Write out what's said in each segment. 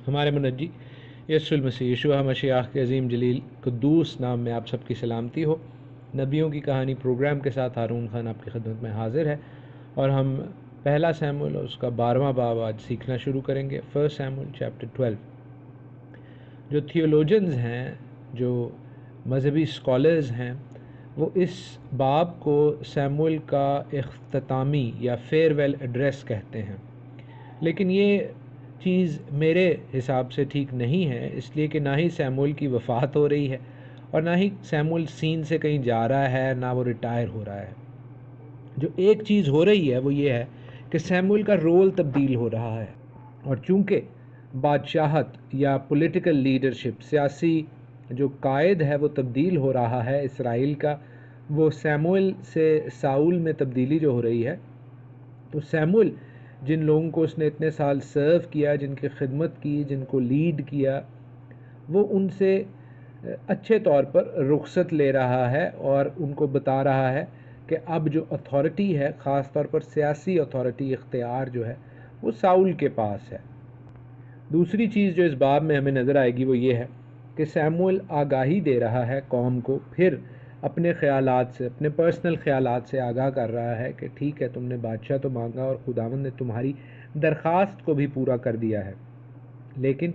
ہمارے منجی یسوع المسیح یشوع مشیخ کے عظیم جلیل قدوس نام میں آپ سب کی سلامتی ہو۔ نبیوں کی کہانی پروگرام کے ساتھ ہارون خان آپ کی خدمت میں حاضر ہے، اور ہم پہلا سیموئیل اور اس کا 12واں باب آج سیکھنا شروع کریں گے۔ First Samuel chapter 12۔ جو تھیولوجنز ہیں، جو مذہبی اسکالرز ہیں، وہ اس باب کو سیموئیل کا اختتامی یا فیئر ویل ایڈریس کہتے ہیں، لیکن یہ چیز میرے حساب سے ٹھیک نہیں ہے، اس لیے کہ نہ ہی سیموئیل کی وفات ہو رہی ہے اور نہ ہی سیموئیل سین سے کہیں جا رہا ہے، نہ وہ ریٹائر ہو رہا ہے۔ جو ایک چیز ہو رہی ہے وہ یہ ہے کہ سیموئیل کا رول تبدیل ہو رہا ہے، اور چونکہ بادشاہت یا پولیٹیکل لیڈرشپ، سیاسی جو قائد ہے وہ تبدیل ہو رہا ہے اسرائیل کا، وہ سیموئیل سے ساؤل میں تبدیلی جو ہو رہی ہے، تو سیموئیل جن لوگوں کو اس نے اتنے سال سرو کیا، جن کی خدمت کی، جن کو لیڈ کیا، وہ ان سے اچھے طور پر رخصت لے رہا ہے اور ان کو بتا رہا ہے کہ اب جو اتھارٹی ہے، خاص طور پر سیاسی اتھارٹی، اختیار جو ہے وہ ساؤل کے پاس ہے۔ دوسری چیز جو اس باب میں ہمیں نظر آئے گی وہ یہ ہے کہ سیموئیل آگاہی دے رہا ہے قوم کو، پھر اپنے خیالات سے، اپنے پرسنل خیالات سے آگاہ کر رہا ہے کہ ٹھیک ہے، تم نے بادشاہ تو مانگا اور خداوند نے تمہاری درخواست کو بھی پورا کر دیا ہے، لیکن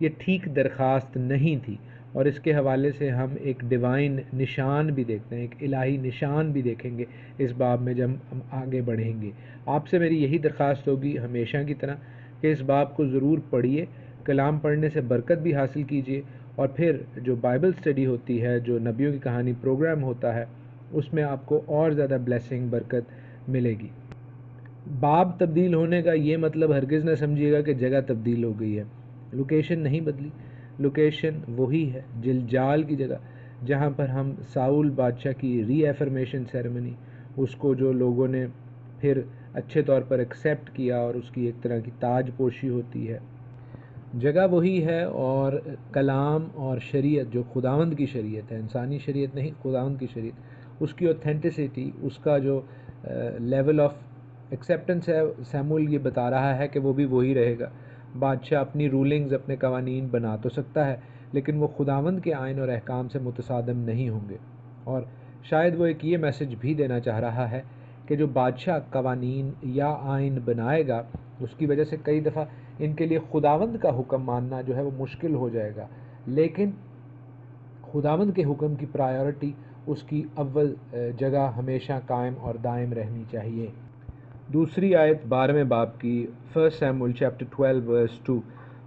یہ ٹھیک درخواست نہیں تھی، اور اس کے حوالے سے ہم ایک ڈیوائن نشان بھی دیکھتے ہیں، ایک الہی نشان بھی دیکھیں گے اس باب میں جب ہم آگے بڑھیں گے۔ آپ سے میری یہی درخواست ہوگی ہمیشہ کی طرح کہ اس باب کو ضرور پڑھیے، کلام پڑھنے سے برکت بھی حاصل کیجیے، اور پھر جو بائبل اسٹڈی ہوتی ہے، جو نبیوں کی کہانی پروگرام ہوتا ہے، اس میں آپ کو اور زیادہ بلیسنگ، برکت ملے گی۔ باب تبدیل ہونے کا یہ مطلب ہرگز نہ سمجھیے گا کہ جگہ تبدیل ہو گئی ہے، لوکیشن نہیں بدلی، لوکیشن وہی ہے، جلجال کی جگہ جہاں پر ہم ساؤل بادشاہ کی ری ایفرمیشن سیریمنی، اس کو جو لوگوں نے پھر اچھے طور پر ایکسیپٹ کیا اور اس کی ایک طرح کی تاج پوشی ہوتی ہے، جگہ وہی ہے، اور کلام اور شریعت جو خداوند کی شریعت ہے، انسانی شریعت نہیں، خداوند کی شریعت، اس کی اوتھینٹسٹی، اس کا جو لیول آف ایکسیپٹنس ہے، سیموئیل یہ بتا رہا ہے کہ وہ بھی وہی رہے گا۔ بادشاہ اپنی رولنگز، اپنے قوانین بنا تو سکتا ہے، لیکن وہ خداوند کے آئین اور احکام سے متصادم نہیں ہوں گے، اور شاید وہ ایک یہ میسج بھی دینا چاہ رہا ہے کہ جو بادشاہ قوانین یا آئین بنائے گا، اس کی وجہ سے کئی دفعہ ان کے لیے خداوند کا حکم ماننا جو ہے وہ مشکل ہو جائے گا، لیکن خداوند کے حکم کی پرائیورٹی، اس کی اول جگہ ہمیشہ قائم اور دائم رہنی چاہیے۔ دوسری آیت 12ویں باب کی، فرسٹ سیموئیل چیپٹر 12 ورس 2،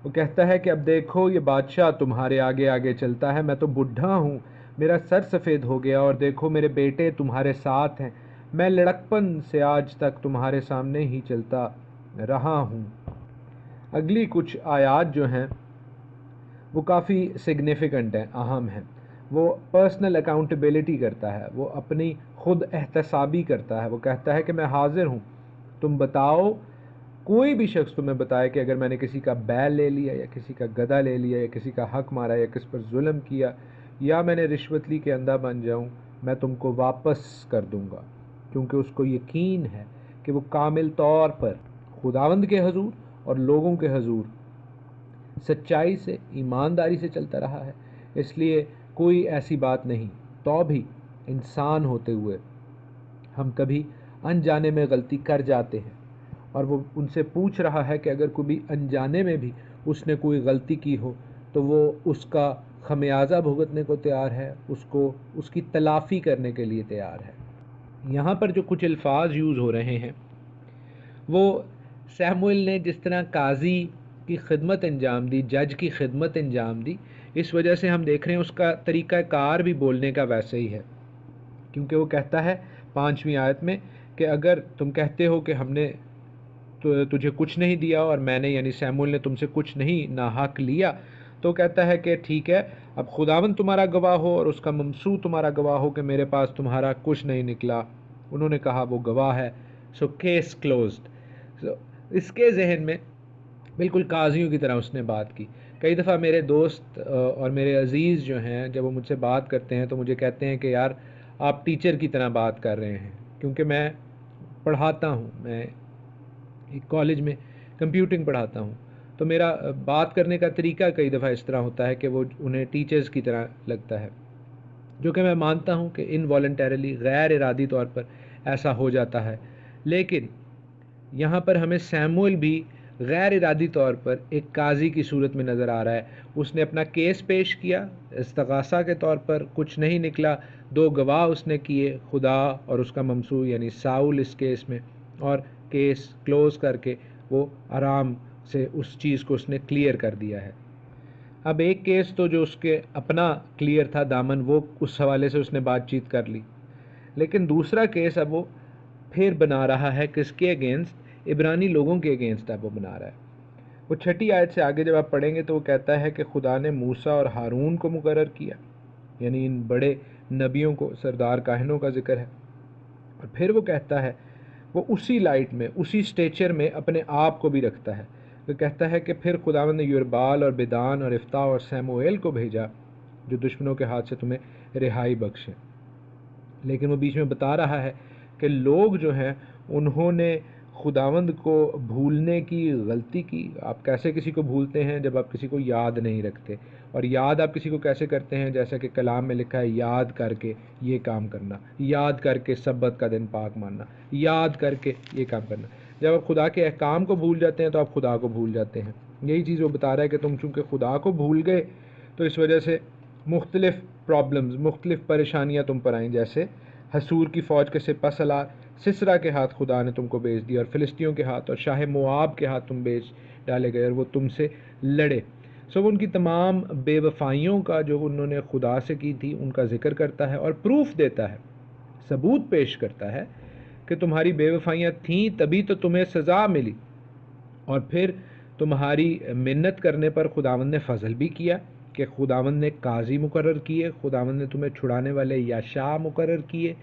وہ کہتا ہے کہ اب دیکھو یہ بادشاہ تمہارے آگے آگے چلتا ہے، میں تو بڈھا ہوں، میرا سر سفید ہو گیا، اور دیکھو میرے بیٹے تمہارے ساتھ ہیں، میں لڑکپن سے آج تک تمہارے سامنے ہی چلتا رہا ہوں۔ اگلی کچھ آیات جو ہیں وہ کافی سگنیفیکنٹ ہیں، اہم ہیں۔ وہ پرسنل اکاؤنٹیبلٹی کرتا ہے، وہ اپنی خود احتسابی کرتا ہے، وہ کہتا ہے کہ میں حاضر ہوں، تم بتاؤ، کوئی بھی شخص تمہیں بتائے کہ اگر میں نے کسی کا بیل لے لیا، یا کسی کا گدھا لے لیا، یا کسی کا حق مارا، یا کس پر ظلم کیا، یا میں نے رشوت لی کہ اندھا بن جاؤں، میں تم کو واپس کر دوں گا، کیونکہ اس کو یقین ہے کہ وہ کامل طور پر خداوند کے حضور اور لوگوں کے حضور سچائی سے، ایمانداری سے چلتا رہا ہے، اس لیے کوئی ایسی بات نہیں۔ تو بھی انسان ہوتے ہوئے ہم کبھی انجانے میں غلطی کر جاتے ہیں، اور وہ ان سے پوچھ رہا ہے کہ اگر کبھی انجانے میں بھی اس نے کوئی غلطی کی ہو تو وہ اس کا خمیازہ بھگتنے کو تیار ہے، اس کی تلافی کرنے کے لیے تیار ہے۔ یہاں پر جو کچھ الفاظ یوز ہو رہے ہیں وہ سیموئیل نے جس طرح قاضی کی خدمت انجام دی، جج کی خدمت انجام دی، اس وجہ سے ہم دیکھ رہے ہیں اس کا طریقہ کار بھی بولنے کا ویسے ہی ہے، کیونکہ وہ کہتا ہے 5ویں آیت میں کہ اگر تم کہتے ہو کہ ہم نے تجھے کچھ نہیں دیا، اور میں نے یعنی سیموئیل نے تم سے کچھ نہیں ناحق لیا، تو کہتا ہے کہ ٹھیک ہے، اب خداوند تمہارا گواہ ہو اور اس کا ممسوح تمہارا گواہ ہو کہ میرے پاس تمہارا کچھ نہیں نکلا۔ انہوں نے کہا وہ گواہ ہے، سو کیس کلوزڈ۔ اس کے ذہن میں بالکل قاضیوں کی طرح اس نے بات کی۔ کئی دفعہ میرے دوست اور میرے عزیز جو ہیں جب وہ مجھ سے بات کرتے ہیں تو مجھے کہتے ہیں کہ یار آپ ٹیچر کی طرح بات کر رہے ہیں، کیونکہ میں پڑھاتا ہوں، میں ایک کالج میں کمپیوٹنگ پڑھاتا ہوں، تو میرا بات کرنے کا طریقہ کئی دفعہ اس طرح ہوتا ہے کہ وہ انہیں ٹیچرز کی طرح لگتا ہے، جو کہ میں مانتا ہوں کہ انوالنٹیرلی، غیر ارادی طور پر ایسا ہو جاتا ہے، لیکن یہاں پر ہمیں سیموئل بھی غیر ارادی طور پر ایک قاضی کی صورت میں نظر آ رہا ہے۔ اس نے اپنا کیس پیش کیا استغاثہ کے طور پر، کچھ نہیں نکلا، 2 گواہ اس نے کیے، خدا اور اس کا ممسوح یعنی ساؤل اس کیس میں، اور کیس کلوز کر کے وہ آرام سے اس چیز کو اس نے کلیئر کر دیا ہے۔ اب ایک کیس تو جو اس کے اپنا کلیئر تھا دامن، وہ اس حوالے سے اس نے بات چیت کر لی، لیکن دوسرا کیس اب وہ پھر بنا رہا ہے، کس کے اگینسٹ؟ عبرانی لوگوں کے اگینسٹ اب وہ بنا رہا ہے۔ وہ 6 آیت سے آگے جب آپ پڑھیں گے تو وہ کہتا ہے کہ خدا نے موسیٰ اور ہارون کو مقرر کیا، یعنی ان بڑے نبیوں کو، سردار کاہنوں کا ذکر ہے، اور پھر وہ کہتا ہے وہ اسی لائٹ میں، اسی سٹیچر میں اپنے آپ کو بھی رکھتا ہے۔ وہ کہتا ہے کہ پھر خداوند نے یربال اور بدان اور افتاح اور سیموئیل کو بھیجا جو دشمنوں کے ہاتھ سے تمہیں رہائی بخشے، لیکن وہ بیچ میں بتا رہا ہے کہ لوگ جو ہیں انہوں نے خداوند کو بھولنے کی غلطی کی۔ آپ کیسے کسی کو بھولتے ہیں؟ جب آپ کسی کو یاد نہیں رکھتے، اور یاد آپ کسی کو کیسے کرتے ہیں؟ جیسا کہ کلام میں لکھا ہے، یاد کر کے یہ کام کرنا، یاد کر کے سبت کا دن پاک ماننا، یاد کر کے یہ کام کرنا۔ جب آپ خدا کے احکام کو بھول جاتے ہیں تو آپ خدا کو بھول جاتے ہیں۔ یہی چیز وہ بتا رہا ہے کہ تم چونکہ خدا کو بھول گئے تو اس وجہ سے مختلف پرابلمز، مختلف پریشانیاں تم پر آئیں، جیسے حسور کی فوج کے سپہ سالار سسرا کے ہاتھ خدا نے تم کو بیچ دیا، اور فلسطینیوں کے ہاتھ اور شاہ مواب کے ہاتھ تم بیچ ڈالے گئے، اور وہ تم سے لڑے۔ وہ ان کی تمام بے وفائیوں کا جو انہوں نے خدا سے کی تھی ان کا ذکر کرتا ہے، اور پروف دیتا ہے، ثبوت پیش کرتا ہے کہ تمہاری بے وفائیاں تھیں تبھی تو تمہیں سزا ملی، اور پھر تمہاری منت کرنے پر خداوند نے فضل بھی کیا کہ خداوند نے قاضی مقرر کیے، خداوند نے تمہیں چھڑانے والے یاشاء مقرر کیے،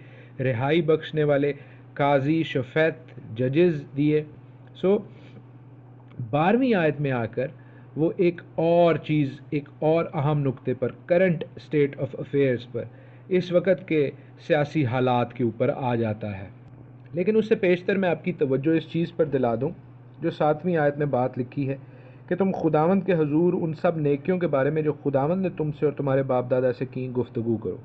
رہائی بخشنے والے قاضی، شفیت، ججز دیے۔ 12ویں آیت میں آ کر وہ ایک اور چیز، ایک اور اہم نقطے پر، کرنٹ سٹیٹ آف افیئرز پر، اس وقت کے سیاسی حالات کے اوپر آ جاتا ہے۔ لیکن اس سے پیشتر میں آپ کی توجہ اس چیز پر دلا دوں جو 7ویں آیت میں بات لکھی ہے کہ تم خداوند کے حضور ان سب نیکیوں کے بارے میں جو خداوند نے تم سے اور تمہارے باپ دادا سے کی گفتگو کرو۔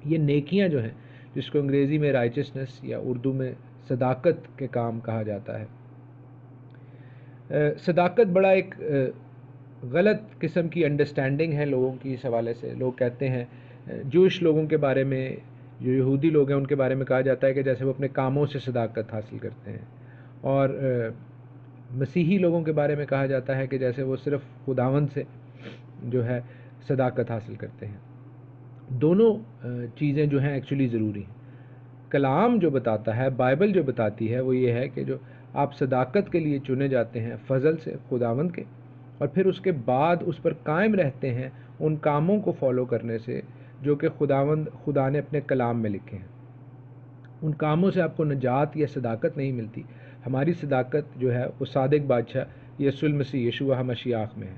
یہ نیکیاں جو ہیں، جس کو انگریزی میں رائچسنس یا اردو میں صداقت کے کام کہا جاتا ہے۔ صداقت بڑا ایک غلط قسم کی انڈرسٹینڈنگ ہے لوگوں کی اس حوالے سے۔ لوگ کہتے ہیں، جوش لوگوں کے بارے میں، جو یہودی لوگ ہیں ان کے بارے میں کہا جاتا ہے کہ جیسے وہ اپنے کاموں سے صداقت حاصل کرتے ہیں، اور مسیحی لوگوں کے بارے میں کہا جاتا ہے کہ جیسے وہ صرف خداوند سے جو ہے صداقت حاصل کرتے ہیں۔ دونوں چیزیں جو ہیں ایکچولی ضروری ہیں۔ کلام جو بتاتا ہے، بائبل جو بتاتی ہے، وہ یہ ہے کہ جو آپ صداقت کے لیے چنے جاتے ہیں فضل سے خداوند کے، اور پھر اس کے بعد اس پر قائم رہتے ہیں ان کاموں کو فالو کرنے سے جو کہ خدا نے اپنے کلام میں لکھے ہیں۔ ان کاموں سے آپ کو نجات یا صداقت نہیں ملتی۔ ہماری صداقت جو ہے وہ صادق بادشاہ یسوع المسیح، یشوع مشیاخ میں ہے،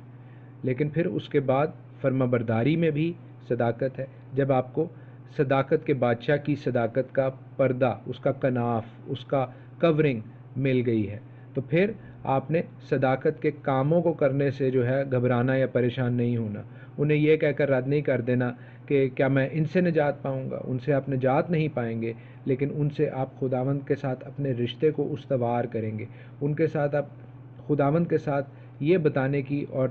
لیکن پھر اس کے بعد فرما برداری میں بھی صداقت ہے۔ جب آپ کو صداقت کے بادشاہ کی صداقت کا پردہ، اس کا کناف، اس کا کورنگ مل گئی ہے، تو پھر آپ نے صداقت کے کاموں کو کرنے سے جو ہے گھبرانا یا پریشان نہیں ہونا۔ انہیں یہ کہہ کر رد نہیں کر دینا کہ کیا میں ان سے نجات پاؤں گا۔ ان سے آپ نجات نہیں پائیں گے، لیکن ان سے آپ خداوند کے ساتھ اپنے رشتے کو استوار کریں گے۔ ان کے ساتھ آپ خداوند کے ساتھ یہ بتانے کی اور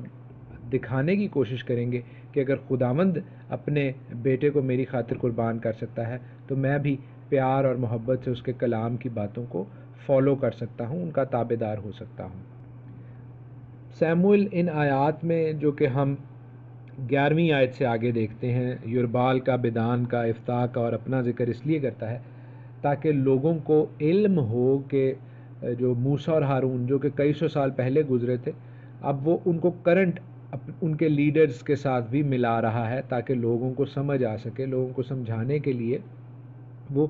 دکھانے کی کوشش کریں گے کہ اگر خداوند اپنے بیٹے کو میری خاطر قربان کر سکتا ہے تو میں بھی پیار اور محبت سے اس کے کلام کی باتوں کو فالو کر سکتا ہوں، ان کا تابع دار ہو سکتا ہوں۔ سیموئل ان آیات میں جو کہ ہم 11ویں آیت سے آگے دیکھتے ہیں، یربال کا، بدان کا، افتاح کا اور اپنا ذکر اس لیے کرتا ہے تاکہ لوگوں کو علم ہو کہ جو موسیٰ اور ہارون جو کہ کئی سو سال پہلے گزرے تھے، اب وہ ان کو کرنٹ ان کے لیڈرز کے ساتھ بھی ملا رہا ہے تاکہ لوگوں کو سمجھ آ سکے۔ لوگوں کو سمجھانے کے لیے وہ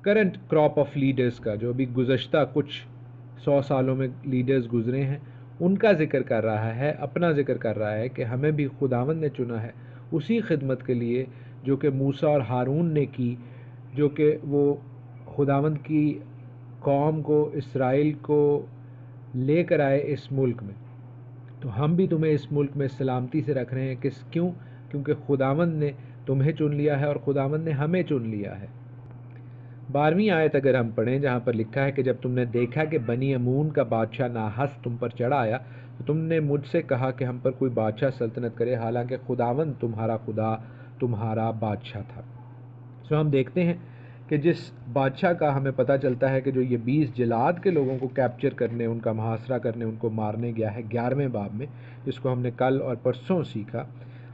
کرنٹ کراپ آف لیڈرز کا، جو ابھی گزشتہ کچھ 100 سالوں میں لیڈرز گزرے ہیں، ان کا ذکر کر رہا ہے، اپنا ذکر کر رہا ہے کہ ہمیں بھی خداوند نے چنا ہے اسی خدمت کے لیے جو کہ موسیٰ اور ہارون نے کی، جو کہ وہ خداوند کی قوم کو، اسرائیل کو لے کر آئے اس ملک میں۔ تو ہم بھی تمہیں اس ملک میں سلامتی سے رکھ رہے ہیں، کیوں؟ کیونکہ خداوند نے تمہیں چن لیا ہے اور خداوند نے ہمیں چن لیا ہے۔ 12ویں آیت اگر ہم پڑھیں، جہاں پر لکھا ہے کہ جب تم نے دیکھا کہ بنی امون کا بادشاہ ناحس تم پر چڑھا آیا تو تم نے مجھ سے کہا کہ ہم پر کوئی بادشاہ سلطنت کرے، حالانکہ خداوند تمہارا خدا تمہارا بادشاہ تھا۔ سو ہم دیکھتے ہیں کہ جس بادشاہ کا ہمیں پتہ چلتا ہے کہ جو یہ 20 جلاد کے لوگوں کو کیپچر کرنے، ان کا محاصرہ کرنے، ان کو مارنے گیا ہے 11ویں باب میں، جس کو ہم نے کل اور پرسوں سیکھا،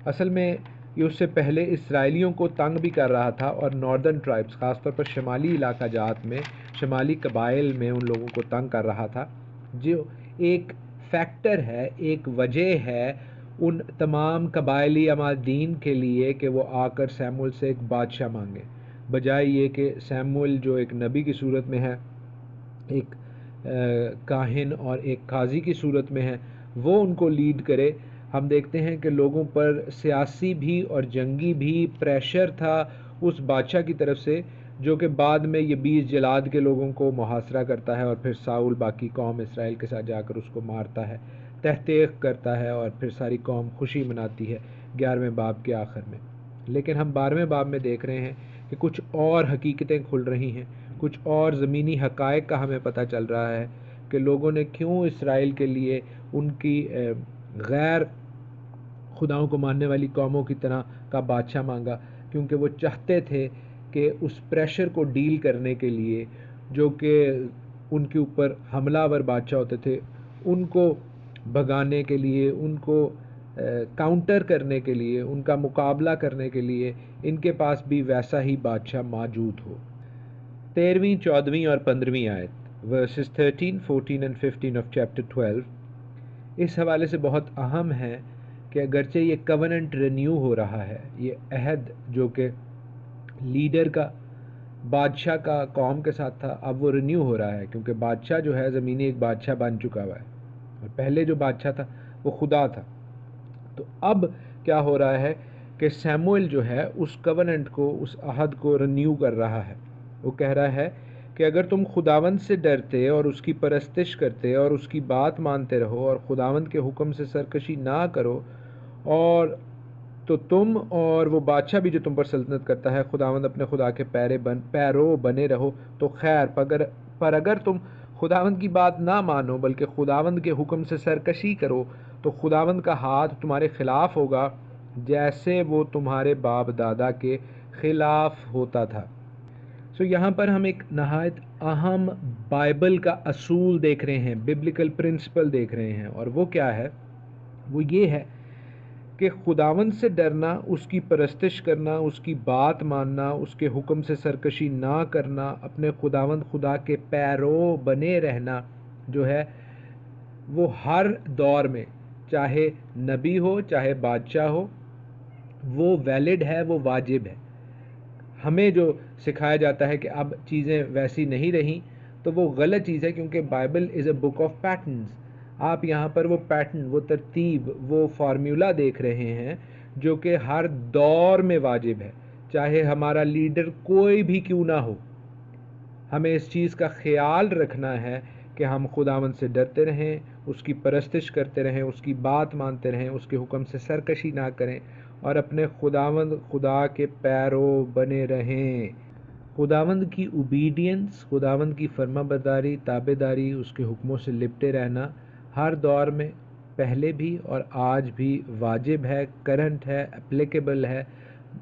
اصل میں یہ اس سے پہلے اسرائیلیوں کو تنگ بھی کر رہا تھا، اور ناردرن ٹرائبس خاص طور پر شمالی علاقہ جات میں، شمالی قبائل میں ان لوگوں کو تنگ کر رہا تھا، جو ایک فیکٹر ہے، ایک وجہ ہے ان تمام قبائلی عمادین کے لیے کہ وہ آ کر سیموئل سے ایک بادشاہ مانگے، بجائے یہ کہ سیموئل جو ایک نبی کی صورت میں ہے، ایک کاہن اور ایک قاضی کی صورت میں ہے، وہ ان کو لیڈ کرے۔ ہم دیکھتے ہیں کہ لوگوں پر سیاسی بھی اور جنگی بھی پریشر تھا اس بادشاہ کی طرف سے، جو کہ بعد میں یہ 20 جلاد کے لوگوں کو محاصرہ کرتا ہے، اور پھر ساؤل باقی قوم اسرائیل کے ساتھ جا کر اس کو مارتا ہے، تحقیق کرتا ہے، اور پھر ساری قوم خوشی مناتی ہے 11ویں باب کے آخر میں۔ لیکن ہم 12ویں باب میں دیکھ رہے ہیں کہ کچھ اور حقیقتیں کھل رہی ہیں، کچھ اور زمینی حقائق کا ہمیں پتہ چل رہا ہے کہ لوگوں نے کیوں اسرائیل کے لیے ان کی غیر خداؤں کو ماننے والی قوموں کی طرح کا بادشاہ مانگا، کیونکہ وہ چاہتے تھے کہ اس پریشر کو ڈیل کرنے کے لیے جو کہ ان کے اوپر حملہ آور بادشاہ ہوتے تھے، ان کو بھگانے کے لیے، ان کو کاؤنٹر کرنے کے لیے، ان کا مقابلہ کرنے کے لیے ان کے پاس بھی ویسا ہی بادشاہ موجود ہو۔ 13ویں، 14ویں اور 15ویں آیت ورسز 13، 14 and 15 of chapter 12 اس حوالے سے بہت اہم ہے کہ اگرچہ یہ کوننٹ رینیو ہو رہا ہے، یہ عہد جو کہ لیڈر کا، بادشاہ کا قوم کے ساتھ تھا، اب وہ رینیو ہو رہا ہے، کیونکہ بادشاہ جو ہے زمینی ایک بادشاہ بن چکا ہوا ہے، اور پہلے جو بادشاہ تھا وہ خدا تھا۔ تو اب کیا ہو رہا ہے کہ سیموئل جو ہے اس کوننٹ کو، اس عہد کو رینیو کر رہا ہے۔ وہ کہہ رہا ہے کہ اگر تم خداوند سے ڈرتے اور اس کی پرستش کرتے اور اس کی بات مانتے رہو اور خداوند کے حکم سے سرکشی نہ کرو، اور تو تم اور وہ بادشاہ بھی جو تم پر سلطنت کرتا ہے خداوند اپنے خدا کے پیرو بنے رہو تو خیر، پر اگر تم خداوند کی بات نہ مانو بلکہ خداوند کے حکم سے سرکشی کرو تو خداوند کا ہاتھ تمہارے خلاف ہوگا، جیسے وہ تمہارے باپ دادا کے خلاف ہوتا تھا۔ سو یہاں پر ہم ایک نہایت اہم بائبل کا اصول دیکھ رہے ہیں، ببلیکل پرنسپل دیکھ رہے ہیں، اور وہ کیا ہے؟ وہ یہ ہے کہ خداوند سے ڈرنا، اس کی پرستش کرنا، اس کی بات ماننا، اس کے حکم سے سرکشی نہ کرنا، اپنے خداوند خدا کے پیرو بنے رہنا جو ہے وہ ہر دور میں، چاہے نبی ہو چاہے بادشاہ ہو، وہ ویلڈ ہے، وہ واجب ہے۔ ہمیں جو سکھایا جاتا ہے کہ اب چیزیں ویسی نہیں رہیں تو وہ غلط چیز ہے، کیونکہ Bible is a book of patterns. آپ یہاں پر وہ پیٹرن، وہ ترتیب، وہ فارمولا دیکھ رہے ہیں جو کہ ہر دور میں واجب ہے، چاہے ہمارا لیڈر کوئی بھی کیوں نہ ہو۔ ہمیں اس چیز کا خیال رکھنا ہے کہ ہم خداوند سے ڈرتے رہیں، اس کی پرستش کرتے رہیں، اس کی بات مانتے رہیں، اس کے حکم سے سرکشی نہ کریں، اور اپنے خداوند خدا کے پیرو بنے رہیں۔ خداوند کی اوبیڈینس، خداوند کی فرما برداری، تابع داری، اس کے حکموں سے لپٹے رہنا ہر دور میں، پہلے بھی اور آج بھی واجب ہے، کرنٹ ہے، اپلیکیبل ہے،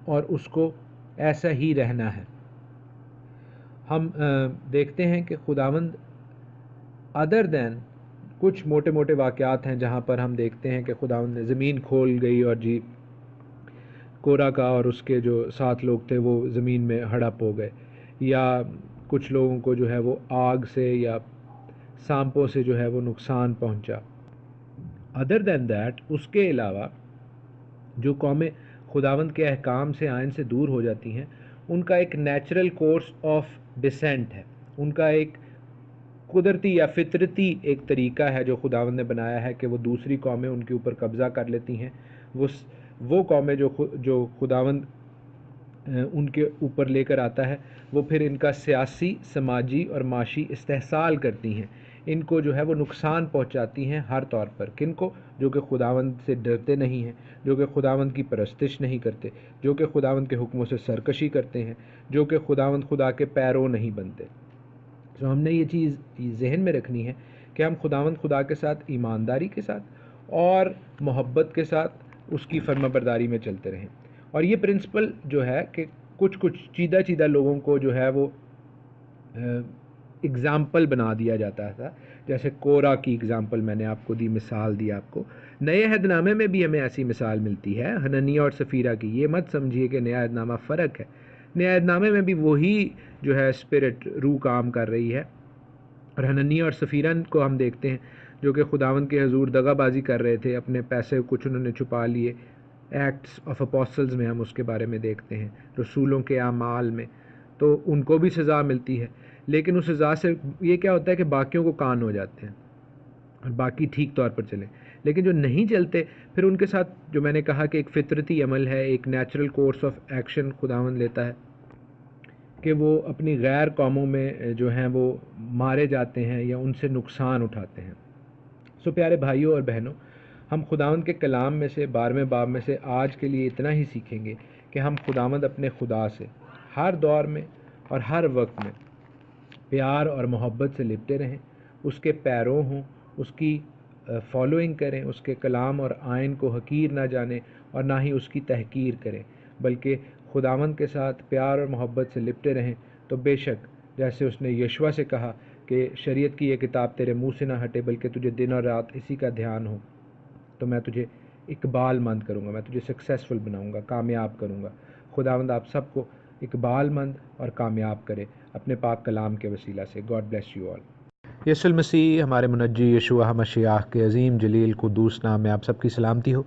اور اس کو ایسا ہی رہنا ہے۔ ہم دیکھتے ہیں کہ خداوند ادر دین کچھ موٹے موٹے واقعات ہیں جہاں پر ہم دیکھتے ہیں کہ خداوند نے زمین کھول گئی اور جی کورا کا اور اس کے جو 7 لوگ تھے وہ زمین میں ہڑپ ہو گئے، یا کچھ لوگوں کو جو ہے وہ آگ سے یا سانپوں سے جو ہے وہ نقصان پہنچا۔ ادر دین دیٹ، اس کے علاوہ جو قومیں خداوند کے احکام سے، آئین سے دور ہو جاتی ہیں، ان کا ایک نیچرل کورس آف ڈسینٹ ہے، ان کا ایک قدرتی یا فطرتی ایک طریقہ ہے جو خداوند نے بنایا ہے کہ وہ دوسری قومیں ان کے اوپر قبضہ کر لیتی ہیں۔ وہ قومیں جو خداوند ان کے اوپر لے کر آتا ہے، وہ پھر ان کا سیاسی، سماجی اور معاشی استحصال کرتی ہیں، ان کو جو ہے وہ نقصان پہنچاتی ہیں ہر طور پر. کن کو؟ جو کہ خداوند سے ڈرتے نہیں ہیں، جو کہ خداوند کی پرستش نہیں کرتے، جو کہ خداوند کے حکموں سے سرکشی کرتے ہیں، جو کہ خدا کے پیرو نہیں بنتے. تو ہم نے یہ چیز ذہن میں رکھنی ہے کہ ہم خدا کے ساتھ ایمانداری کے ساتھ اور محبت کے ساتھ اس کی فرما برداری میں چلتے رہیں. اور یہ پرنسپل جو ہے کہ کچھ چیدہ لوگوں کو جو ہے وہ اگزامپل بنا دیا جاتا تھا. جیسے کورا کی اگزامپل میں نے آپ کو دی، مثال دی آپ کو. نئے عہد نامے میں بھی ہمیں ایسی مثال ملتی ہے حنانیہ اور سفیرہ کی. یہ مت سمجھیے کہ نیا عہد نامہ فرق ہے. نیا عہد نامے میں بھی وہی جو ہے اسپرٹ، روح کام کر رہی ہے. اور حنانیہ اور سفیرہ کو ہم دیکھتے ہیں جو کہ خداوند کے حضور دغا بازی کر رہے تھے، اپنے پیسے کچھ انہوں نے چھپا لیے. ایکٹس آف اپوسٹلز میں ہم اس کے بارے میں دیکھتے ہیں، رسولوں کے اعمال میں. تو ان کو بھی سزا ملتی ہے، لیکن اس سزا سے یہ کیا ہوتا ہے کہ باقیوں کو کان ہو جاتے ہیں اور باقی ٹھیک طور پر چلیں. لیکن جو نہیں چلتے، پھر ان کے ساتھ جو میں نے کہا کہ ایک فطرتی عمل ہے، ایک نیچرل کورس آف ایکشن خداوند لیتا ہے کہ وہ اپنی غیر قوموں میں جو ہیں وہ مارے جاتے ہیں یا ان سے نقصان اٹھاتے ہیں. سو پیارے بھائیوں اور بہنوں، ہم خداوند کے کلام میں سے 12ویں باب میں سے آج کے لیے اتنا ہی سیکھیں گے کہ ہم خداوند اپنے خدا سے ہر دور میں اور ہر وقت میں پیار اور محبت سے لپٹے رہیں، اس کے پیروں ہوں، اس کی فالوئنگ کریں، اس کے کلام اور آئین کو حقیر نہ جانیں اور نہ ہی اس کی تحقیر کریں، بلکہ خداوند کے ساتھ پیار اور محبت سے لپٹے رہیں. تو بے شک جیسے اس نے یشوع سے کہا کہ شریعت کی یہ کتاب تیرے منہ سے نہ ہٹے بلکہ تجھے دن اور رات اسی کا دھیان ہو، تو میں تجھے اقبال مند کروں گا، میں تجھے سکسیسفل بناؤں گا، کامیاب کروں گا. خداوند آپ سب کو اقبال مند اور کامیاب کرے اپنے پاک کلام کے وسیلہ سے. God bless you all. یسوع المسیح ہمارے منجی یشوع مشیاہ کے عظیم جلیل قدوس نام میں آپ سب کی سلامتی ہو.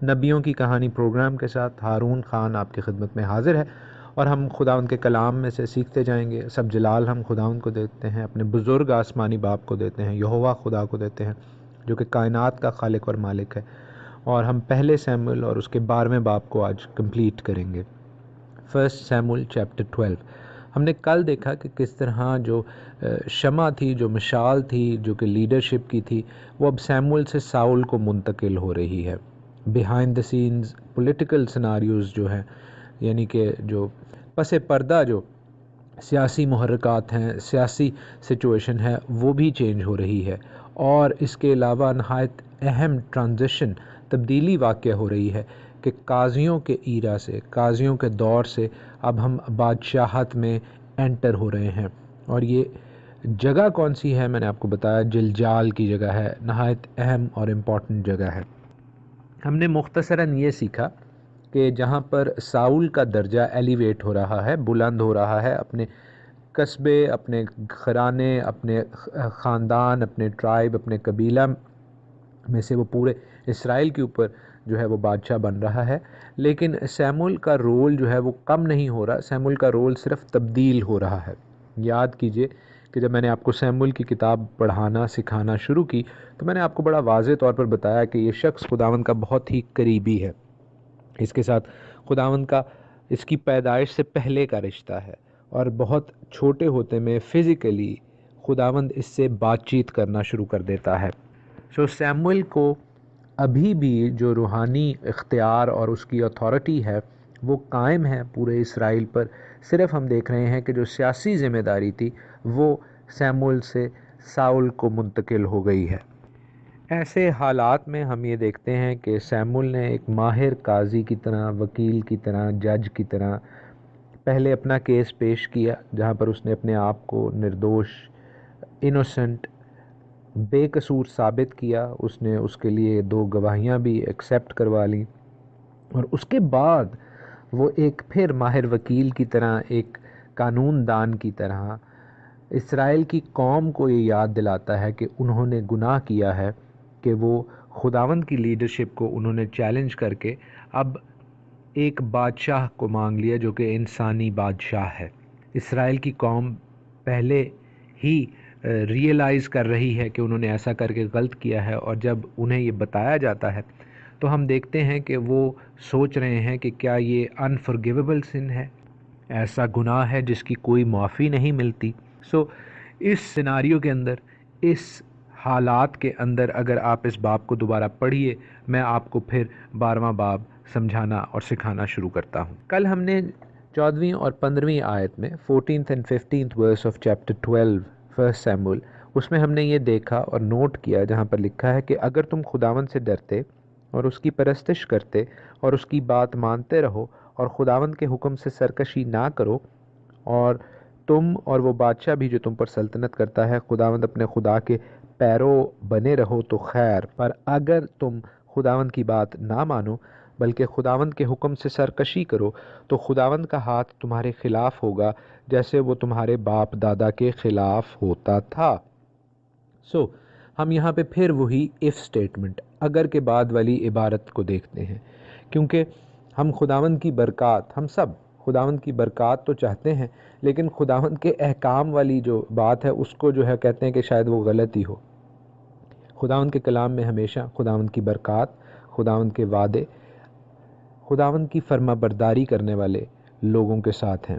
نبیوں کی کہانی پروگرام کے ساتھ ہارون خان آپ کی خدمت میں حاضر ہے، اور ہم خداوند کے کلام میں سے سیکھتے جائیں گے. سب جلال ہم خداوند کو دیتے ہیں، اپنے بزرگ آسمانی باپ کو دیتے ہیں، یہوہ خدا کو دیتے ہیں جو کہ کائنات کا خالق اور مالک ہے. اور ہم پہلے سیموئیل اور اس کے 12ویں باب کو آج کمپلیٹ کریں گے. 1 سیموئیل چیپٹر 12. ہم نے کل دیکھا کہ کس طرح جو شمع تھی، جو مشال تھی، جو کہ لیڈرشپ کی تھی، وہ اب سیموئیل سے ساؤل کو منتقل ہو رہی ہے. Behind the scenes political scenarios جو ہیں، یعنی کہ جو پس پردہ جو سیاسی محرکات ہیں، سیاسی سچویشن ہے، وہ بھی چینج ہو رہی ہے. اور اس کے علاوہ نہایت اہم ٹرانزیشن، تبدیلی واقع ہو رہی ہے کہ قاضیوں کے ایرا سے، قاضیوں کے دور سے اب ہم بادشاہت میں انٹر ہو رہے ہیں. اور یہ جگہ کون سی ہے؟ میں نے آپ کو بتایا جلجال کی جگہ ہے، نہایت اہم اور امپورٹنٹ جگہ ہے. ہم نے مختصراً یہ سیکھا کہ جہاں پر ساؤل کا درجہ ایلیویٹ ہو رہا ہے، بلند ہو رہا ہے، اپنے قصبے، اپنے گھرانے، اپنے خاندان، اپنے ٹرائب، اپنے قبیلہ میں سے وہ پورے اسرائیل کے اوپر جو ہے وہ بادشاہ بن رہا ہے. لیکن سیموئیل کا رول جو ہے وہ کم نہیں ہو رہا، سیموئیل کا رول صرف تبدیل ہو رہا ہے. یاد کیجئے کہ جب میں نے آپ کو سیموئیل کی کتاب پڑھانا سکھانا شروع کی تو میں نے آپ کو بڑا واضح طور پر بتایا کہ یہ شخص خداوند کا بہت ہی قریبی ہے. اس کے ساتھ خداوند کا اس کی پیدائش سے پہلے کا رشتہ ہے، اور بہت چھوٹے ہوتے میں فزیکلی خداوند اس سے بات چیت کرنا شروع کر دیتا ہے. سیموئیل کو ابھی بھی جو روحانی اختیار اور اس کی اتھارٹی ہے وہ قائم ہے پورے اسرائیل پر. صرف ہم دیکھ رہے ہیں کہ جو سیاسی ذمہ داری تھی وہ سیموئیل سے ساؤل کو منتقل ہو گئی ہے. ایسے حالات میں ہم یہ دیکھتے ہیں کہ سیموئیل نے ایک ماہر قاضی کی طرح، وکیل کی طرح، جج کی طرح پہلے اپنا کیس پیش کیا، جہاں پر اس نے اپنے آپ کو نردوش، انوسنٹ، بے قصور ثابت کیا. اس نے اس کے لیے 2 گواہیاں بھی ایکسیپٹ کروا لیں، اور اس کے بعد وہ ایک پھر ماہر وکیل کی طرح، ایک قانون دان کی طرح اسرائیل کی قوم کو یہ یاد دلاتا ہے کہ انہوں نے گناہ کیا ہے، کہ وہ خداوند کی لیڈرشپ کو انہوں نے چیلنج کر کے اب ایک بادشاہ کو مانگ لیا جو کہ انسانی بادشاہ ہے. اسرائیل کی قوم پہلے ہی ریئلائز کر رہی ہے کہ انہوں نے ایسا کر کے غلط کیا ہے، اور جب انہیں یہ بتایا جاتا ہے تو ہم دیکھتے ہیں کہ وہ سوچ رہے ہیں کہ کیا یہ انفارگیویبل سن ہے، ایسا گناہ ہے جس کی کوئی معافی نہیں ملتی. اس سیناریو کے اندر، اس حالات کے اندر اگر آپ اس باب کو دوبارہ پڑھیے، میں آپ کو پھر 12واں باب سمجھانا اور سکھانا شروع کرتا ہوں۔ کل ہم نے 14ویں اور 15ویں آیت میں 14th and 15th verse of chapter 12 1 Samuel، اس میں ہم نے یہ دیکھا اور نوٹ کیا جہاں پر لکھا ہے کہ اگر تم خداوند سے ڈرتے اور اس کی پرستش کرتے اور اس کی بات مانتے رہو اور خداوند کے حکم سے سرکشی نہ کرو، اور تم اور وہ بادشاہ بھی جو تم پر سلطنت کرتا ہے خداوند اپنے خدا کے پیرو بنے رہو تو خیر، پر اگر تم خداوند کی بات نہ مانو بلکہ خداوند کے حکم سے سرکشی کرو تو خداوند کا ہاتھ تمہارے خلاف ہوگا جیسے وہ تمہارے باپ دادا کے خلاف ہوتا تھا۔ ہم یہاں پہ پھر وہی اف سٹیٹمنٹ، اگر کے بعد والی عبارت کو دیکھتے ہیں، کیونکہ ہم خداوند کی برکات، ہم سب خداوند کی برکات تو چاہتے ہیں، لیکن خداوند کے احکام والی جو بات ہے اس کو جو ہے کہتے ہیں کہ شاید وہ غلط ہی ہو۔ خداوند کے کلام میں ہمیشہ خداوند کی برکات، خداوند کے وعدے، خداوند کی فرما برداری کرنے والے لوگوں کے ساتھ ہیں،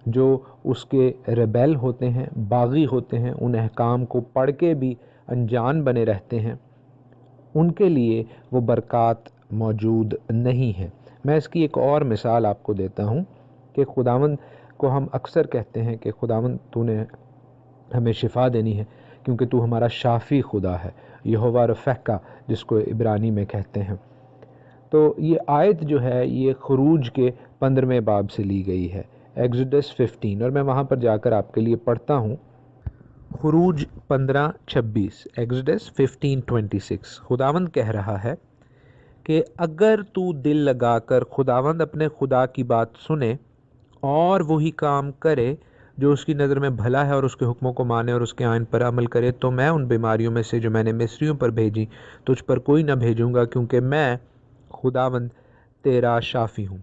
جو اس کے ریبیل ہوتے ہیں، باغی ہوتے ہیں، ان احکام کو پڑھ کے بھی انجان بنے رہتے ہیں، ان کے لیے وہ برکات موجود نہیں ہے۔ میں اس کی ایک اور مثال آپ کو دیتا ہوں کہ خداوند کو ہم اکثر کہتے ہیں کہ خداوند تو نے ہمیں شفا دینی ہے کیونکہ تو ہمارا شافی خدا ہے، یہوہ رفقہ جس کو عبرانی میں کہتے ہیں۔ تو یہ آیت جو ہے یہ خروج کے 15ویں باب سے لی گئی ہے، ایگزوڈس 15، اور میں وہاں پر جا کر آپ کے لیے پڑھتا ہوں۔ خروج 15:26، ایگزوڈس 15:26، خداوند کہہ رہا ہے کہ اگر تو دل لگا کر خداوند اپنے خدا کی بات سنے اور وہی کام کرے جو اس کی نظر میں بھلا ہے اور اس کے حکموں کو مانے اور اس کے آئین پر عمل کرے، تو میں ان بیماریوں میں سے جو میں نے مصریوں پر بھیجی تجھ پر کوئی نہ بھیجوں گا، کیونکہ میں خداوند تیرا شافی ہوں۔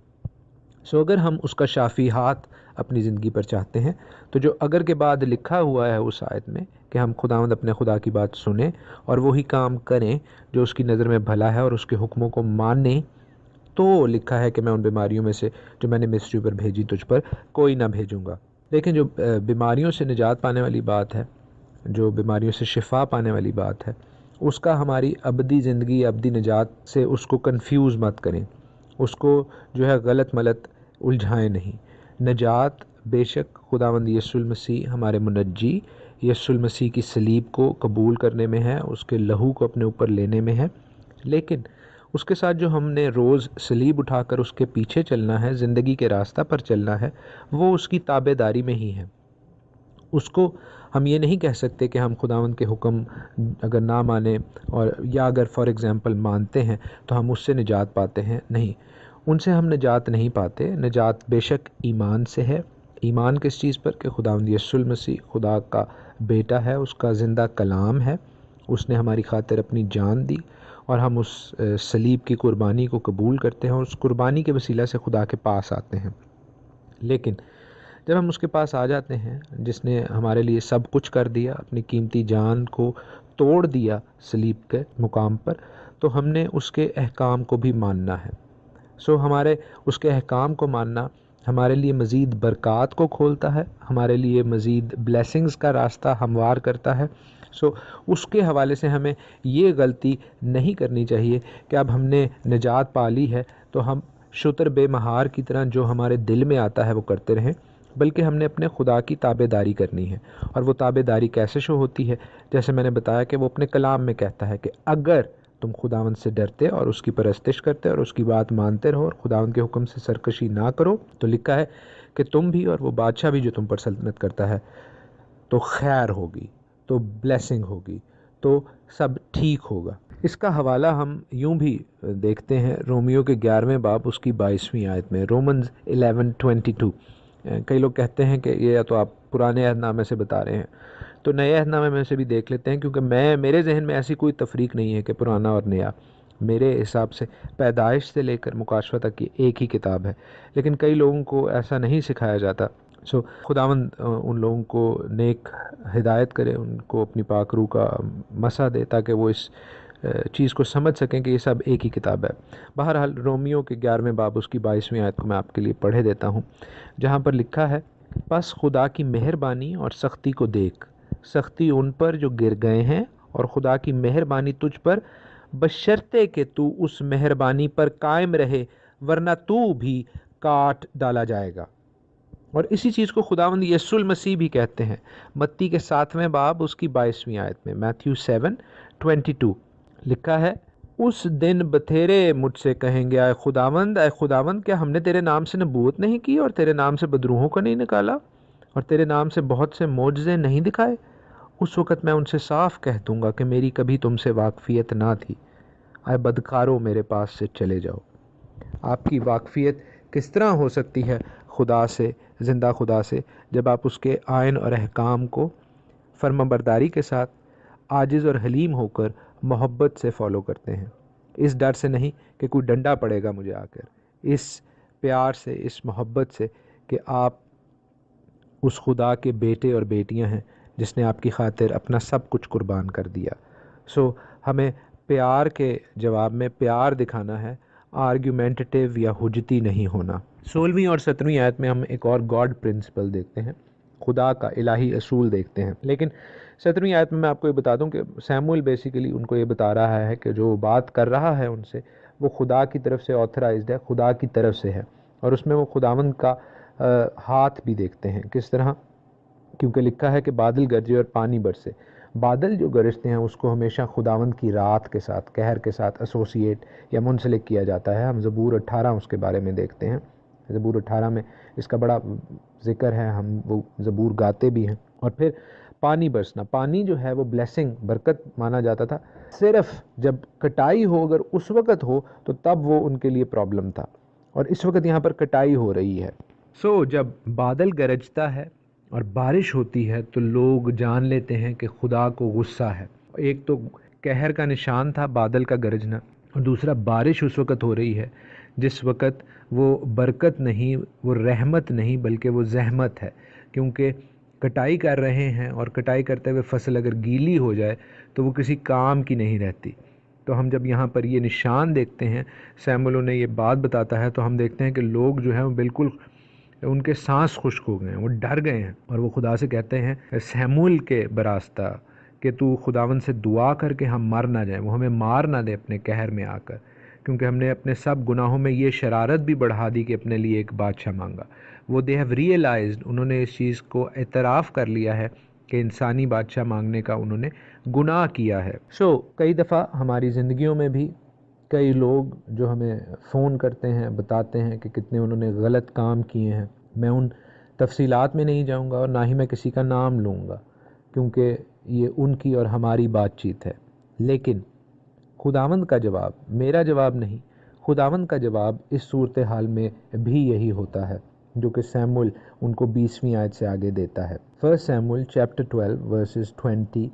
اگر ہم اس کا شافی ہاتھ اپنی زندگی پر چاہتے ہیں تو جو اگر کے بعد لکھا ہوا ہے اس آیت میں کہ ہم خداوند اپنے خدا کی بات سنیں اور وہی کام کریں جو اس کی نظر میں بھلا ہے اور اس کے حکموں کو مانیں، تو لکھا ہے کہ میں ان بیماریوں میں سے جو میں نے مصریوں پر بھیجی تجھ پر کوئی نہ بھیجوں گا۔ لیکن جو بیماریوں سے نجات پانے والی بات ہے، جو بیماریوں سے شفا پانے والی بات ہے، اس کا ہماری ابدی زندگی، ابدی نجات سے اس کو کنفیوز مت کریں، اس کو جو ہے غلط ملت الجھائیں نہیں۔ نجات بے شک خداوند یسوع المسیح ہمارے منجی یسوع المسیح کی صلیب کو قبول کرنے میں ہے، اس کے لہو کو اپنے اوپر لینے میں ہے، لیکن اس کے ساتھ جو ہم نے روز صلیب اٹھا کر اس کے پیچھے چلنا ہے، زندگی کے راستہ پر چلنا ہے، وہ اس کی تابع داری میں ہی ہے۔ اس کو ہم یہ نہیں کہہ سکتے کہ ہم خداوند کے حکم اگر نہ مانیں اور یا اگر فار ایگزامپل مانتے ہیں تو ہم اس سے نجات پاتے ہیں، نہیں، ان سے ہم نجات نہیں پاتے۔ نجات بے شک ایمان سے ہے۔ ایمان کس چیز پر؟ کہ خداوند یسوع المسیح خدا کا بیٹا ہے، اس کا زندہ کلام ہے، اس نے ہماری خاطر اپنی جان دی، اور ہم اس صلیب کی قربانی کو قبول کرتے ہیں اور اس قربانی کے وسیلہ سے خدا کے پاس آتے ہیں۔ لیکن جب ہم اس کے پاس آ جاتے ہیں جس نے ہمارے لیے سب کچھ کر دیا، اپنی قیمتی جان کو توڑ دیا صلیب کے مقام پر، تو ہم نے اس کے احکام کو بھی ماننا ہے۔ ہمارے اس کے احکام کو ماننا ہمارے لیے مزید برکات کو کھولتا ہے، ہمارے لیے مزید بلیسنگز کا راستہ ہموار کرتا ہے۔ اس کے حوالے سے ہمیں یہ غلطی نہیں کرنی چاہیے کہ اب ہم نے نجات پا لی ہے تو ہم شتر بے مہار کی طرح جو ہمارے دل میں آتا ہے وہ کرتے رہیں، بلکہ ہم نے اپنے خدا کی تابع داری کرنی ہے۔ اور وہ تابع داری کیسے شو ہوتی ہے؟ جیسے میں نے بتایا کہ وہ اپنے کلام میں کہتا ہے کہ اگر تم خداوند سے ڈرتے اور اس کی پرستش کرتے اور اس کی بات مانتے رہو اور خداوند کے حکم سے سرکشی نہ کرو، تو لکھا ہے کہ تم بھی اور وہ بادشاہ بھی جو تم پر سلطنت کرتا ہے تو خیر ہوگی، تو بلیسنگ ہوگی، تو سب ٹھیک ہوگا۔ اس کا حوالہ ہم یوں بھی دیکھتے ہیں رومیو کے 11ویں باب اس کی 22ویں آیت میں، رومنز 11:22۔ کئی لوگ کہتے ہیں کہ یہ یا تو آپ پرانے عہد نامے سے بتا رہے ہیں، تو نئے عہد نامے میں سے بھی دیکھ لیتے ہیں، کیونکہ میرے ذہن میں ایسی کوئی تفریق نہیں ہے کہ پرانا اور نیا۔ میرے حساب سے پیدائش سے لے کر مکاشفہ تک یہ ایک ہی کتاب ہے، لیکن کئی لوگوں کو ایسا نہیں سکھایا جاتا۔ خداوند ان لوگوں کو نیک ہدایت کرے، ان کو اپنی پاک روح کا مسح دے تاکہ وہ اس چیز کو سمجھ سکیں کہ یہ سب ایک ہی کتاب ہے۔ بہرحال رومیو کے 11ویں باب اس کی 22ویں آیت کو میں آپ کے لیے پڑھے دیتا ہوں، جہاں پر لکھا ہے، پس خدا کی مہربانی اور سختی کو دیکھ، سختی ان پر جو گر گئے ہیں اور خدا کی مہربانی تجھ پر بشرطے کہ تو اس مہربانی پر قائم رہے، ورنہ تو بھی کاٹ ڈالا جائے گا۔ اور اسی چیز کو خداوند یسوع المسیح بھی کہتے ہیں متی کے 7ویں باب اس کی 22ویں آیت میں، میتھیو 7:22 لکھا ہے، اس دن بتھیرے مجھ سے کہیں گے، اے خداوند کیا ہم نے تیرے نام سے نبوت نہیں کی، اور تیرے نام سے بدروحوں کو نہیں نکالا، اور تیرے نام سے بہت سے معجزے نہیں دکھائے؟ اس وقت میں ان سے صاف کہہ دوں گا کہ میری کبھی تم سے واقفیت نہ تھی، اے بدکارو میرے پاس سے چلے جاؤ۔ آپ کی واقفیت کس طرح ہو سکتی ہے خدا سے، زندہ خدا سے، جب آپ اس کے آئین اور احکام کو فرمانبرداری کے ساتھ عاجز اور حلیم ہو کر محبت سے فالو کرتے ہیں، اس ڈر سے نہیں کہ کوئی ڈنڈا پڑے گا مجھے آ کر، اس پیار سے، اس محبت سے کہ آپ اس خدا کے بیٹے اور بیٹیاں ہیں جس نے آپ کی خاطر اپنا سب کچھ قربان کر دیا۔ ہمیں پیار کے جواب میں پیار دکھانا ہے، آرگیومنٹیو یا حجتی نہیں ہونا۔ 16ویں اور 17ویں آیت میں ہم ایک اور گاڈ پرنسپل دیکھتے ہیں، خدا کا الہی اصول دیکھتے ہیں۔ لیکن 17ویں آیت میں آپ کو یہ بتا دوں کہ سیموئل بیسیکلی ان کو یہ بتا رہا ہے کہ جو بات کر رہا ہے ان سے، وہ خدا کی طرف سے آتھرائزڈ ہے، خدا کی طرف سے ہے، اور اس میں وہ خداوند کا ہاتھ بھی دیکھتے ہیں۔ کس طرح؟ کیونکہ لکھا ہے کہ بادل گرجے اور پانی برسے۔ بادل جو گرجتے ہیں اس کو ہمیشہ خداوند کی رات کے ساتھ، قہر کے ساتھ ایسوسیٹ یا منسلک کیا جاتا ہے۔ ہم زبور 18 اس کے بارے میں دیکھتے ہیں، زبور 18 میں اس کا بڑا ذکر ہے، ہم وہ زبور گاتے بھی ہیں۔ اور پھر پانی برسنا، پانی جو ہے وہ بلیسنگ، برکت مانا جاتا تھا، صرف جب کٹائی ہو، اگر اس وقت ہو تو تب وہ ان کے لیے پرابلم تھا، اور اس وقت یہاں پر کٹائی ہو رہی ہے۔ جب بادل گرجتا ہے اور بارش ہوتی ہے تو لوگ جان لیتے ہیں کہ خدا کو غصہ ہے۔ ایک تو قہر کا نشان تھا بادل کا گرجنا، اور دوسرا بارش اس وقت ہو رہی ہے جس وقت وہ برکت نہیں، وہ رحمت نہیں، بلکہ وہ زحمت ہے، کیونکہ کٹائی کر رہے ہیں، اور کٹائی کرتے ہوئے فصل اگر گیلی ہو جائے تو وہ کسی کام کی نہیں رہتی۔ تو ہم جب یہاں پر یہ نشان دیکھتے ہیں، سیموئل انہیں یہ بات بتاتا ہے، تو ہم دیکھتے ہیں کہ لوگ جو ہیں وہ بالکل ان کے سانس خشک ہو گئے ہیں، وہ ڈر گئے ہیں، اور وہ خدا سے کہتے ہیں سیموئل کے براستہ کہ تو خداوند سے دعا کر کے ہم مر نہ جائیں، وہ ہمیں مار نہ دے اپنے قہر میں آ کر، کیونکہ ہم نے اپنے سب گناہوں میں یہ شرارت بھی بڑھا دی کہ اپنے لیے ایک بادشاہ مانگا۔ وہ دے ہیو ریئلائزڈ، انہوں نے اس چیز کو اعتراف کر لیا ہے کہ انسانی بادشاہ مانگنے کا انہوں نے گناہ کیا ہے۔ کئی دفعہ ہماری زندگیوں میں بھی کئی لوگ جو ہمیں فون کرتے ہیں، بتاتے ہیں کہ کتنے انہوں نے غلط کام کیے ہیں۔ میں ان تفصیلات میں نہیں جاؤں گا، اور نہ ہی میں کسی کا نام لوں گا، کیونکہ یہ ان کی اور ہماری بات چیت ہے۔ لیکن خداوند کا جواب، میرا جواب نہیں، خداوند کا جواب اس صورتحال میں بھی یہی ہوتا ہے جو کہ سیموئل ان کو 20ویں آیت سے آگے دیتا ہے۔ 1 Samuel chapter 12 verses 20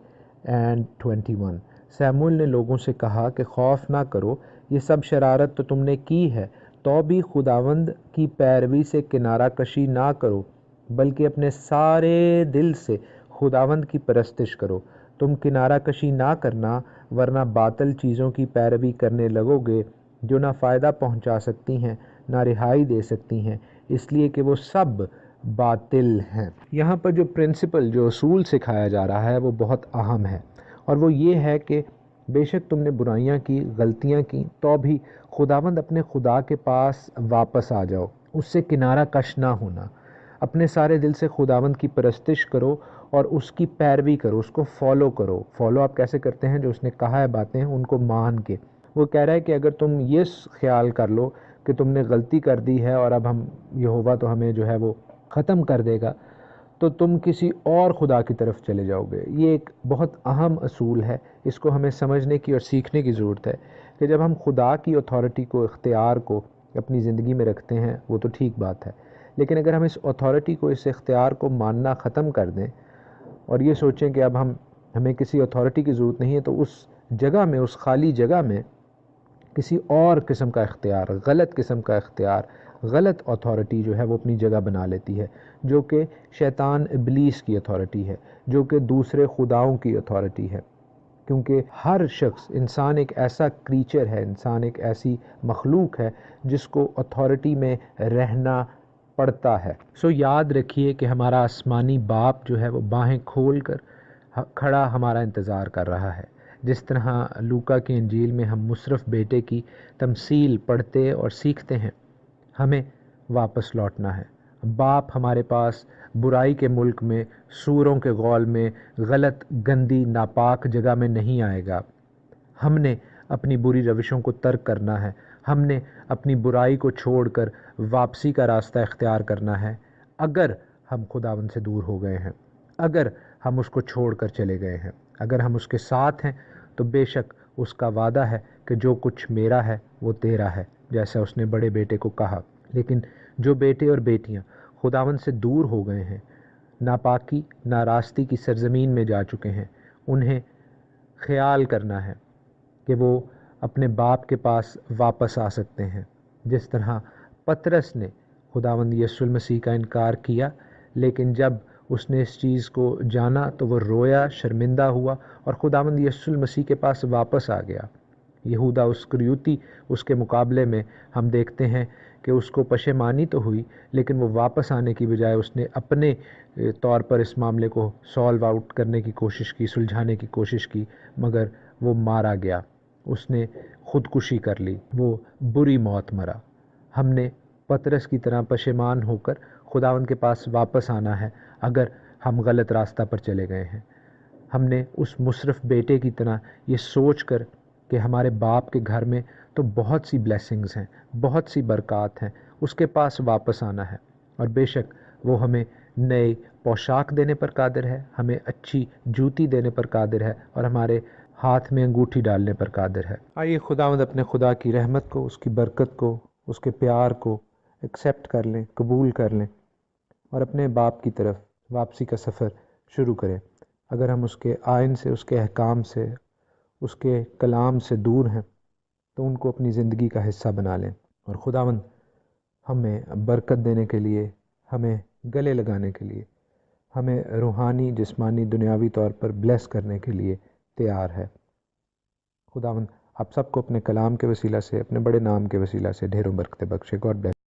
and 21۔ Samuel نے لوگوں سے کہا کہ خوف نہ کرو، یہ سب شرارت تو تم نے کی ہے، تو بھی خداوند کی پیروی سے کنارہ کشی نہ کرو، بلکہ اپنے سارے دل سے خداوند کی پرستش کرو۔ تم کنارہ کشی نہ کرنا، ورنہ باطل چیزوں کی پیروی کرنے لگو گے جو نہ فائدہ پہنچا سکتی ہیں نہ رہائی دے سکتی ہیں، اس لیے کہ وہ سب باطل ہیں۔ یہاں پر جو پرنسپل، جو اصول سکھایا جا رہا ہے وہ بہت اہم ہے، اور وہ یہ ہے کہ بے شک تم نے برائیاں کی، غلطیاں کی، تو بھی خداوند اپنے خدا کے پاس واپس آ جاؤ، اس سے کنارہ کش نہ ہونا، اپنے سارے دل سے خداوند کی پرستش کرو اور اس کی پیروی کرو، اس کو فالو کرو۔ فالو آپ کیسے کرتے ہیں؟ جو اس نے کہا ہے باتیں ان کو مان کے۔ وہ کہہ رہا ہے کہ اگر تم یہ خیال کر لو کہ تم نے غلطی کر دی ہے اور اب ہم یہوہ تو ہمیں جو ہے وہ ختم کر دے گا، تو تم کسی اور خدا کی طرف چلے جاؤ گے۔ یہ ایک بہت اہم اصول ہے، اس کو ہمیں سمجھنے کی اور سیکھنے کی ضرورت ہے کہ جب ہم خدا کی اتھارٹی کو، اختیار کو اپنی زندگی میں رکھتے ہیں وہ تو ٹھیک بات ہے، لیکن اگر ہم اس اتھارٹی کو، اس اختیار کو ماننا ختم کر دیں اور یہ سوچیں کہ اب ہمیں کسی اتھارٹی کی ضرورت نہیں ہے، تو اس جگہ میں، اس خالی جگہ میں کسی اور قسم کا اختیار، غلط قسم کا اختیار، غلط اتھارٹی جو ہے وہ اپنی جگہ بنا لیتی ہے، جو کہ شیطان ابلیس کی اتھارٹی ہے، جو کہ دوسرے خداؤں کی اتھارٹی ہے۔ کیونکہ ہر شخص، انسان ایک ایسا کریچر ہے، انسان ایک ایسی مخلوق ہے جس کو اتھارٹی میں رہنا پڑتا ہے۔ یاد رکھیے کہ ہمارا آسمانی باپ جو ہے وہ باہیں کھول کر کھڑا ہمارا انتظار کر رہا ہے۔ جس طرح لوکا کی انجیل میں ہم مصرف بیٹے کی تمثیل پڑھتے اور سیکھتے ہیں، ہمیں واپس لوٹنا ہے۔ باپ ہمارے پاس برائی کے ملک میں، سوروں کے غول میں، غلط، گندی، ناپاک جگہ میں نہیں آئے گا۔ ہم نے اپنی بری روشوں کو ترک کرنا ہے۔ ہم نے اپنی برائی کو چھوڑ کر واپسی کا راستہ اختیار کرنا ہے۔ اگر ہم خداوند سے دور ہو گئے ہیں، اگر ہم اس کو چھوڑ کر چلے گئے ہیں، اگر ہم اس کے ساتھ ہیں، تو بے شک اس کا وعدہ ہے کہ جو کچھ میرا ہے وہ تیرا ہے، جیسا اس نے بڑے بیٹے کو کہا۔ لیکن جو بیٹے اور بیٹیاں خداوند سے دور ہو گئے ہیں، ناپاکی، ناراستی کی سرزمین میں جا چکے ہیں، انہیں خیال کرنا ہے کہ وہ اپنے باپ کے پاس واپس آ سکتے ہیں۔ جس طرح پطرس نے خداوند یسوع المسیح کا انکار کیا، لیکن جب اس نے اس چیز کو جانا تو وہ رویا، شرمندہ ہوا اور خداوند یسوع المسیح کے پاس واپس آ گیا۔ یہودا اسکریوتی اس کے مقابلے میں ہم دیکھتے ہیں کہ اس کو پشیمانی تو ہوئی، لیکن وہ واپس آنے کی بجائے اس نے اپنے طور پر اس معاملے کو سالو آؤٹ کرنے کی کوشش کی، سلجھانے کی کوشش کی، مگر وہ مارا گیا، اس نے خودکشی کر لی، وہ بری موت مرا۔ ہم نے پطرس کی طرح پشیمان ہو کر خداوند کے پاس واپس آنا ہے اگر ہم غلط راستہ پر چلے گئے ہیں۔ ہم نے اس مصرف بیٹے کی طرح یہ سوچ کر کہ ہمارے باپ کے گھر میں تو بہت سی بلیسنگز ہیں، بہت سی برکات ہیں، اس کے پاس واپس آنا ہے، اور بے شک وہ ہمیں نئے پوشاک دینے پر قادر ہے، ہمیں اچھی جوتی دینے پر قادر ہے، اور ہمارے ہاتھ میں انگوٹھی ڈالنے پر قادر ہے۔ آئیے خداوند اپنے خدا کی رحمت کو، اس کی برکت کو، اس کے پیار کو ایکسیپٹ کر لیں، قبول کر لیں، اور اپنے باپ کی طرف واپسی کا سفر شروع کریں۔ اگر ہم اس کے آئین سے، اس کے احکام سے، اس کے کلام سے دور ہیں تو ان کو اپنی زندگی کا حصہ بنا لیں، اور خداوند ہمیں برکت دینے کے لیے، ہمیں گلے لگانے کے لیے، ہمیں روحانی، جسمانی، دنیاوی طور پر بلیس کرنے کے لیے تیار ہے۔ خداوند آپ سب کو اپنے کلام کے وسیلہ سے، اپنے بڑے نام کے وسیلہ سے ڈھیروں برکتیں بخشے۔ God bless.